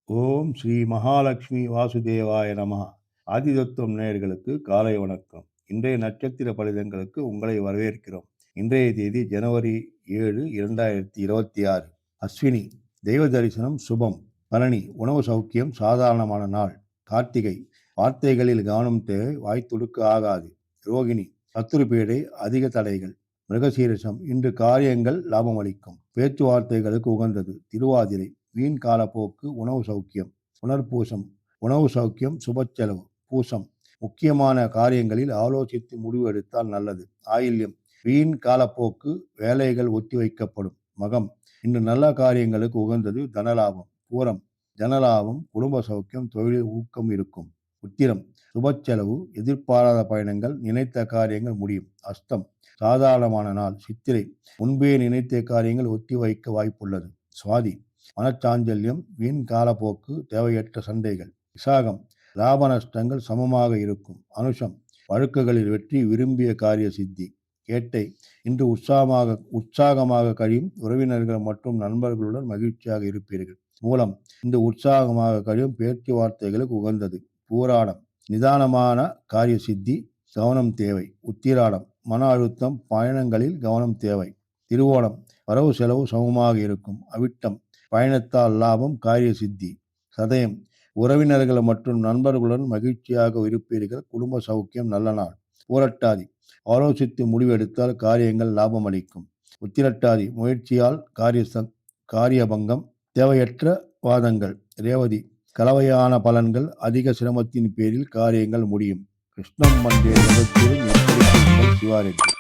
ஓம் ஸ்ரீ மகாலட்சுமி வாசுதேவாய நமஹ. ஆதிதத்துவம் நேயர்களுக்கு காலை வணக்கம். இன்றைய நட்சத்திர பலிதங்களுக்கு உங்களை வரவேற்கிறோம். இன்றைய தேதி ஜனவரி 7, 2026. அஸ்வினி தெய்வ தரிசனம் சுபம். பரணி உணவு சௌக்கியம் சாதாரணமான நாள். கார்த்திகை வார்த்தைகளில் கவனம் தேவை, வாய்த்துடுக்கு ஆகாது. ரோகிணி சத்துருபேடை அதிக தடைகள். மிருகசீரிஷம் இன்று காரியங்கள் லாபம் அளிக்கும். பேச்சுவார்த்தைகளுக்கு உகந்தது. திருவாதிரை வீண் காலப்போக்கு, உணவு சௌக்கியம். புனர்பூசம் உணவு சௌக்கியம், சுபச்செலவு. பூசம் முக்கியமான காரியங்களில் ஆலோசித்து முடிவு எடுத்தால் நல்லது. ஆயில்யம் வீண் காலப்போக்கு, வேலைகள் ஒத்திவைக்கப்படும். மகம் இன்று நல்ல காரியங்களுக்கு உகந்தது, தனலாபம். பூரம் ஜனலாபம், குடும்ப சௌக்கியம், தொழிலில் ஊக்கம் இருக்கும். உத்திரம் சுபச்செலவு, எதிர்பாராத பயணங்கள், நினைத்த காரியங்கள் முடியும். அஸ்தம் சாதாரணமான நாள். சித்திரை முன்பே நினைத்த காரியங்கள் ஒத்தி வைக்க வாய்ப்புள்ளது. சுவாதி மனச்சாஞ்சல்யம், வீண் காலப்போக்கு, தேவையற்ற சண்டைகள். விசாகம் லாப நஷ்டங்கள் சமமாக இருக்கும். அனுஷம் வழக்குகளில் வெற்றி, விரும்பிய காரிய சித்தி. கேட்டை இன்று உற்சாகமாக கழியும். உறவினர்கள் மற்றும் நண்பர்களுடன் மகிழ்ச்சியாக இருப்பீர்கள். மூலம் இன்று உற்சாகமாக கழியும். பேச்சுவார்த்தைகளுக்கு உகந்தது. பூராடம் நிதானமான காரிய சித்தி, கவனம் தேவை. உத்திராடம் மன அழுத்தம், பயணங்களில் கவனம் தேவை. திருவோணம் வரவு செலவு சமமாக இருக்கும். அவிட்டம் பயணத்தால் லாபம், காரிய சித்தி. சதயம் உறவினர்கள் மற்றும் நண்பர்களுடன் மகிழ்ச்சியாக இருப்பீர்கள். குடும்ப சௌக்கியம், நல்ல நாள். பூரட்டாதி ஆலோசித்து முடிவெடுத்தால் காரியங்கள் லாபம் அளிக்கும். உத்திரட்டாதி முயற்சியால் காரியபங்கம், தேவையற்ற வாதங்கள். ரேவதி கலவையான பலன்கள், அதிக சிரமத்தின் பேரில் காரியங்கள் முடியும். கிருஷ்ணம் மண்டே சிவாரெட்டி.